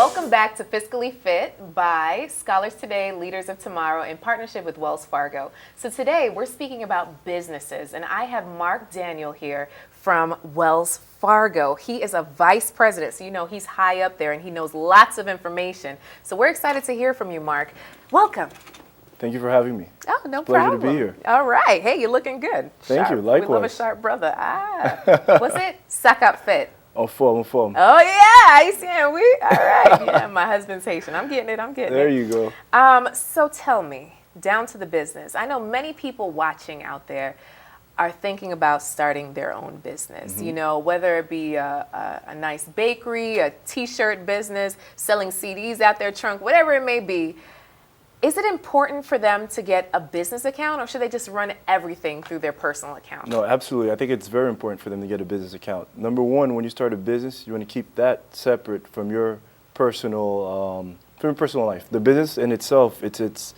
Welcome back to Fiscally Fit by Scholars Today, Leaders of Tomorrow in partnership with Wells Fargo. So today we're speaking about businesses, and I have Mark Daniel here from Wells Fargo. He is a vice president, so you know he's high up there and he knows lots of information. So we're excited to hear from you, Mark. Welcome. Thank you for having me. Oh, no Pleasure problem. to be here. All right. Hey, you're looking good. Thank you. Likewise. We love a sharp brother. What's it? Suck up fit. On form. Oh, yeah. You see, all right. Yeah, my husband's Haitian. I'm getting it. There you go. So tell me, down to the business. I know many people watching out there are thinking about starting their own business, you know, whether it be a nice bakery, a T-shirt business, selling CDs out their trunk, whatever it may be. Is it important for them to get a business account, or should they just run everything through their personal account? No, absolutely. I think it's very important for them to get a business account. Number one, when you start a business, you want to keep that separate from your personal life. The business in itself, it's its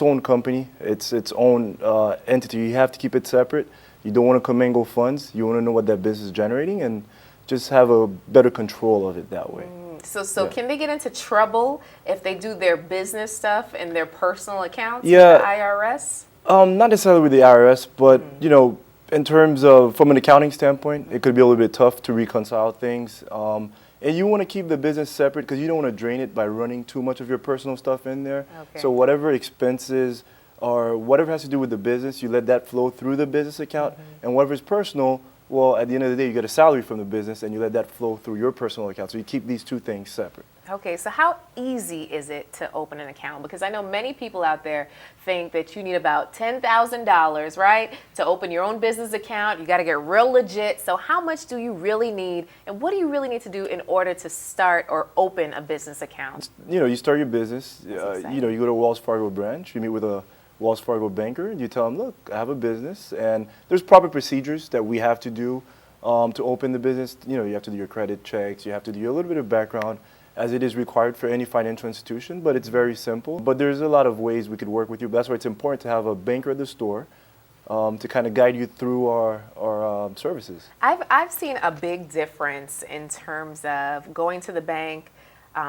own company. It's its own entity. You have to keep it separate. You don't want to commingle funds. You want to know what that business is generating and just have a better control of it that way. So yeah. Can they get into trouble if they do their business stuff in their personal accounts with the IRS? Not necessarily with the IRS, but you know, in terms of from an accounting standpoint, it could be a little bit tough to reconcile things. And you want to keep the business separate because you don't want to drain it by running too much of your personal stuff in there. Okay. So whatever expenses or whatever has to do with the business, you let that flow through the business account, and whatever is personal, well, at the end of the day, you get a salary from the business and you let that flow through your personal account. So you keep these two things separate. Okay, so how easy is it to open an account? Because I know many people out there think that you need about $10,000, right, to open your own business account. You got to get real legit. So how much do you really need, and what do you really need to do in order to start or open a business account? You know, you start your business, you know, you go to a Wells Fargo branch, you meet with a Wells Fargo banker, and you tell them, look, I have a business, and there's proper procedures that we have to do to open the business. You know, you have to do your credit checks, you have to do a little bit of background, as it is required for any financial institution, but it's very simple. But there's a lot of ways we could work with you. That's why it's important to have a banker at the store to kind of guide you through our services. I've seen a big difference in terms of going to the bank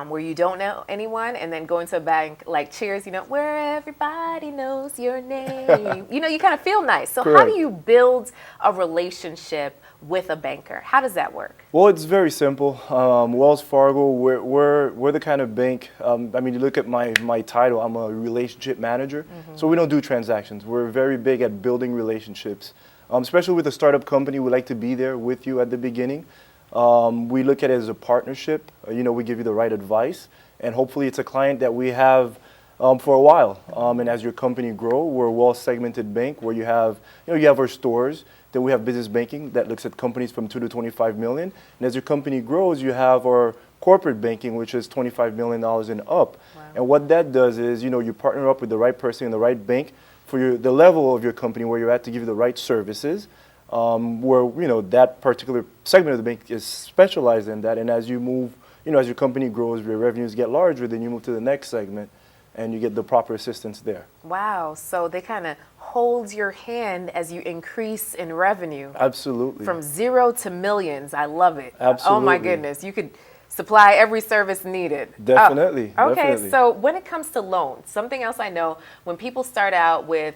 where you don't know anyone, and then going to a bank like Cheers, you know, where everybody knows your name. You know, you kind of feel nice. So Correct. How do you build a relationship with a banker? How does that work? Well, it's very simple. Wells Fargo, we're the kind of bank, I mean, you look at my title, I'm a relationship manager, so we don't do transactions. We're very big at building relationships. Especially with a startup company, we like to be there with you at the beginning. We look at it as a partnership. You know, we give you the right advice, and hopefully it's a client that we have for a while. And as your company grow, we're a well-segmented bank where you have our stores. Then we have business banking that looks at companies from 2 to 25 million. And as your company grows, you have our corporate banking, which is $25 million and up. Wow. And what that does is, you know, you partner up with the right person in the right bank for the level of your company where you're at to give you the right services. Where, you know, that particular segment of the bank is specialized in that. And as you move, you know, as your company grows, your revenues get larger, then you move to the next segment and you get the proper assistance there. Wow. So they kind of hold your hand as you increase in revenue. Absolutely. From zero to millions. I love it. Absolutely. Oh my goodness. You could supply every service needed. Definitely. Oh. Okay, definitely. So when it comes to loans, something else I know, when people start out with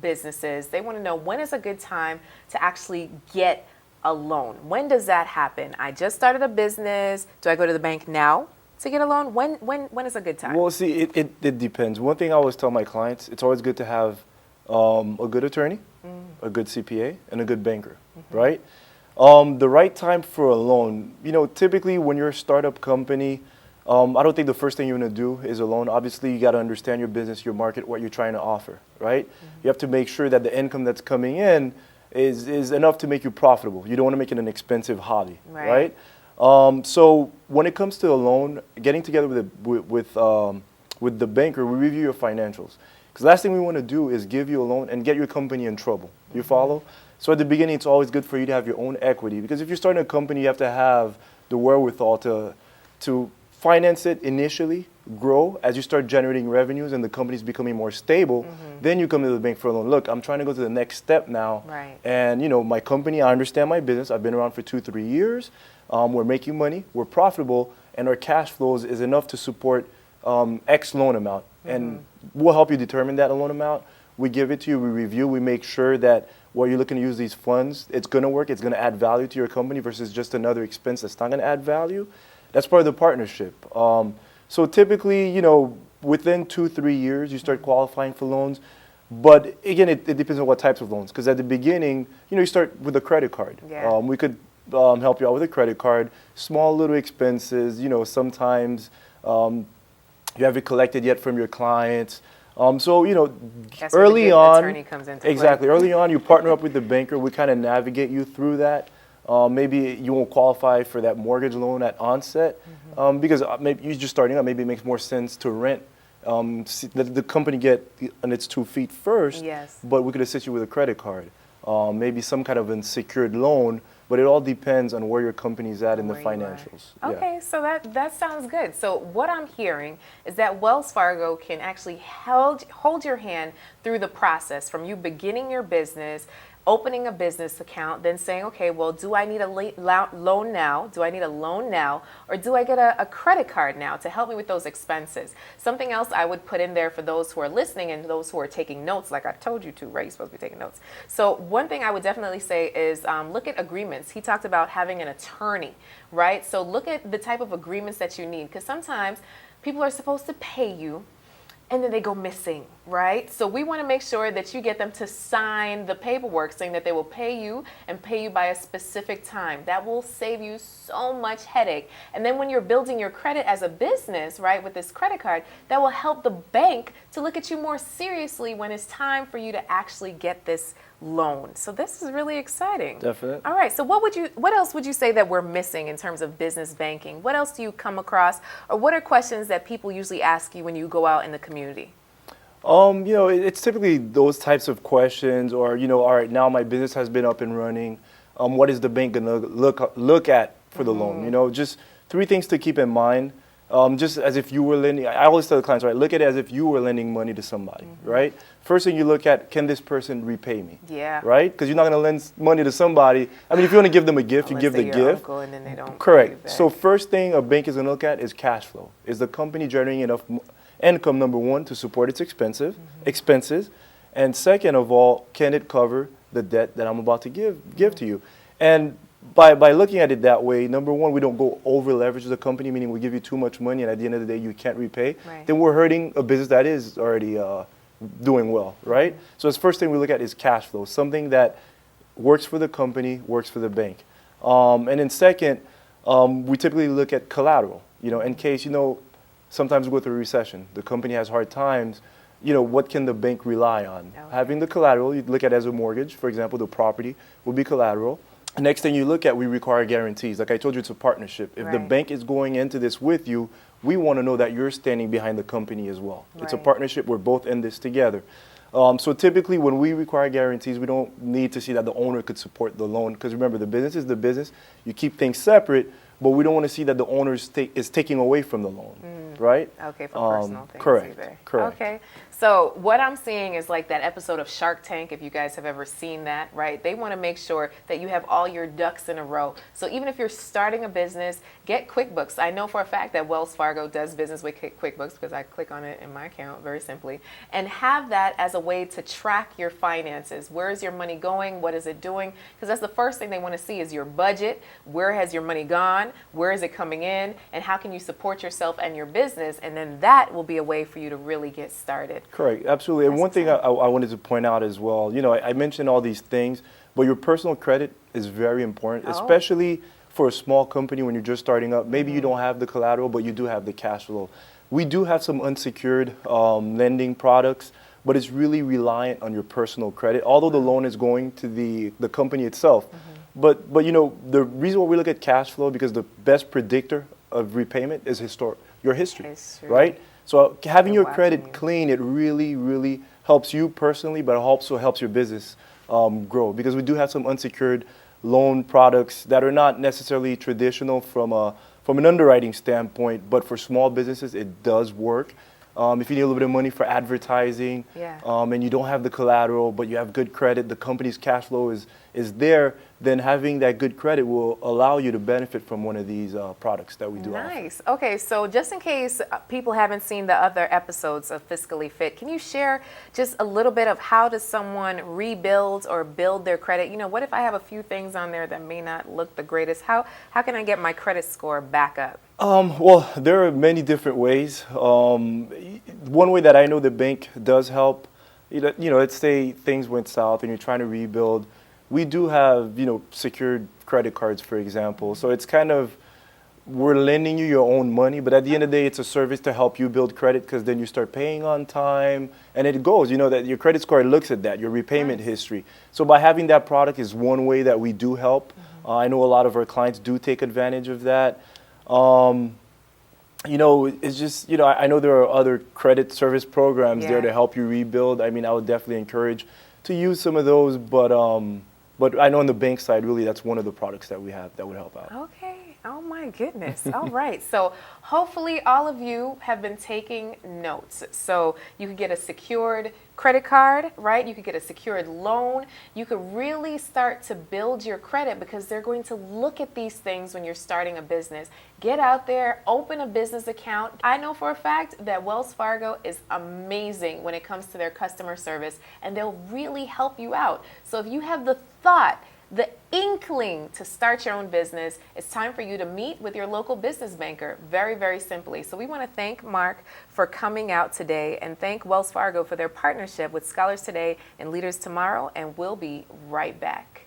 businesses, they want to know when is a good time to actually get a loan. When does that happen? I just started a business. Do I go to the bank now to get a loan? When is a good time? Well, see, it depends. One thing I always tell my clients, it's always good to have a good attorney, a good CPA, and a good banker, right? The right time for a loan, you know, typically when you're a startup company, I don't think the first thing you're going to do is a loan. Obviously, you got to understand your business, your market, what you're trying to offer, right? You have to make sure that the income that's coming in is enough to make you profitable. You don't want to make it an expensive hobby, right? So when it comes to a loan, getting together with the banker, we review your financials. Because the last thing we want to do is give you a loan and get your company in trouble. You follow? So at the beginning, it's always good for you to have your own equity, because if you're starting a company, you have to have the wherewithal to finance it initially, grow as you start generating revenues and the company's becoming more stable. Then you come to the bank for a loan. Look, I'm trying to go to the next step now. Right. And you know, my company, I understand my business. I've been around for 2-3 years. We're making money. We're profitable. and our cash flows is enough to support X loan amount. And we'll help you determine that loan amount. We give it to you, we review, we make sure that while you're looking to use these funds, it's going to work, it's going to add value to your company versus just another expense that's not going to add value. That's part of the partnership. So typically, you know, within 2-3 years, you start qualifying for loans. But again, it depends on what types of loans. Because at the beginning, you know, you start with a credit card. Yeah. We could help you out with a credit card. Small little expenses, you know, sometimes you haven't collected yet from your clients. So, you know, That's where early the good on, attorney comes into exactly. play. Early on, you partner up with the banker. We kind of navigate you through that. Maybe you won't qualify for that mortgage loan at onset because maybe you're just starting out. Maybe it makes more sense to rent. The company get on its 2 feet first, Yes. but we could assist you with a credit card. Maybe some kind of unsecured loan, but it all depends on where your company's at in the Where you are. financials. Yeah. Okay, so that sounds good. So what I'm hearing is that Wells Fargo can actually hold your hand through the process from you beginning your business, opening a business account, then saying, okay, well, do I need a loan now? Do I need a loan now? Or do I get a credit card now to help me with those expenses? Something else I would put in there for those who are listening and those who are taking notes, like I told you to, right? You're supposed to be taking notes. So one thing I would definitely say is look at agreements. He talked about having an attorney, right? So look at the type of agreements that you need, because sometimes people are supposed to pay you and then they go missing, right? So we want to make sure that you get them to sign the paperwork saying that they will pay you and pay you by a specific time. That will save you so much headache. And then when you're building your credit as a business, right, with this credit card, that will help the bank to look at you more seriously when it's time for you to actually get this loan. So this is really exciting. Definitely. All right. So what else would you say that we're missing in terms of business banking? What else do you come across, or what are questions that people usually ask you when you go out in the community? You know, it's typically those types of questions, or, you know, all right, now my business has been up and running. What is the bank gonna look at for the loan? You know, just 3 things to keep in mind. Just as if you were lending, I always tell the clients, right, look at it as if you were lending money to somebody, right? First thing you look at, can this person repay me? Yeah. Right? Because you're not going to lend money to somebody. I mean, if you want to give them a gift, you Unless give the they're your gift. uncle and then they don't pay you Correct. back. So first thing a bank is going to look at is cash flow. Is the company generating enough income, number one, to support its expenses? And second of all, can it cover the debt that I'm about to give to you? And by looking at it that way, number one, we don't go over leverage the company, meaning we give you too much money and at the end of the day you can't repay. Right. Then we're hurting a business that is already doing well, right? So the first thing we look at is cash flow, something that works for the company, works for the bank. And then second, we typically look at collateral, you know, in case, you know, sometimes we go through a recession, the company has hard times, you know, what can the bank rely on? Okay. Having the collateral, you look at it as a mortgage, for example, the property will be collateral. Next thing you look at, we require guarantees. Like I told you, it's a partnership. If the Right. bank is going into this with you, we want to know that you're standing behind the company as well. It's a Right. partnership. We're both in this together. So typically when we require guarantees, we don't need to see that the owner could support the loan. Because remember, the business is the business. You keep things separate, but we don't want to see that the owner is taking away from the loan, right? Okay, for personal things correct, either. correct. Okay. So what I'm seeing is like that episode of Shark Tank, if you guys have ever seen that, right? They want to make sure that you have all your ducks in a row. So even if you're starting a business, get QuickBooks. I know for a fact that Wells Fargo does business with QuickBooks because I click on it in my account very simply. And have that as a way to track your finances. Where is your money going? What is it doing? Because that's the first thing they want to see is your budget. Where has your money gone? Where is it coming in? And how can you support yourself and your business? And then that will be a way for you to really get started. Correct, absolutely. And That's one thing I wanted to point out as well, you know, I mentioned all these things, but your personal credit is very important, Oh. especially for a small company when you're just starting up. Maybe you don't have the collateral, but you do have the cash flow. We do have some unsecured lending products, but it's really reliant on your personal credit, although the loan is going to the company itself. But you know, the reason why we look at cash flow, because the best predictor of repayment is your history, History. right? So having They're your credit watching you. clean, it really, really helps you personally, but it also helps your business grow, because we do have some unsecured loan products that are not necessarily traditional from an underwriting standpoint, but for small businesses, it does work. If you need a little bit of money for advertising, Yeah. and you don't have the collateral, but you have good credit, the company's cash flow is there, then having that good credit will allow you to benefit from one of these products that we do offer. Nice. Okay, so just in case people haven't seen the other episodes of Fiscally Fit, can you share just a little bit of how does someone rebuild or build their credit? You know, what if I have a few things on there that may not look the greatest? How can I get my credit score back up? Well, there are many different ways. One way that I know the bank does help, let's say things went south and you're trying to rebuild. We do have, secured credit cards, for example. So it's kind of, we're lending you your own money, but at the end of the day, it's a service to help you build credit because then you start paying on time and it goes, that your credit score looks at that, your repayment history. So by having that product is one way that we do help. I know a lot of our clients do take advantage of that. It's just, I know there are other credit service programs there to help you rebuild. I mean, I would definitely encourage to use some of those, but I know on the bank side, really, that's one of the products that we have that would help out. Okay. Oh my goodness. All right. So hopefully all of you have been taking notes. So you could get a secured credit card, right? You could get a secured loan. You could really start to build your credit because they're going to look at these things when you're starting a business. Get out there, open a business account. I know for a fact that Wells Fargo is amazing when it comes to their customer service, and they'll really help you out. So if you have the thought, the inkling to start your own business, it's time for you to meet with your local business banker, very, very simply. So we want to thank Mark for coming out today and thank Wells Fargo for their partnership with Scholars Today and Leaders Tomorrow, and we'll be right back.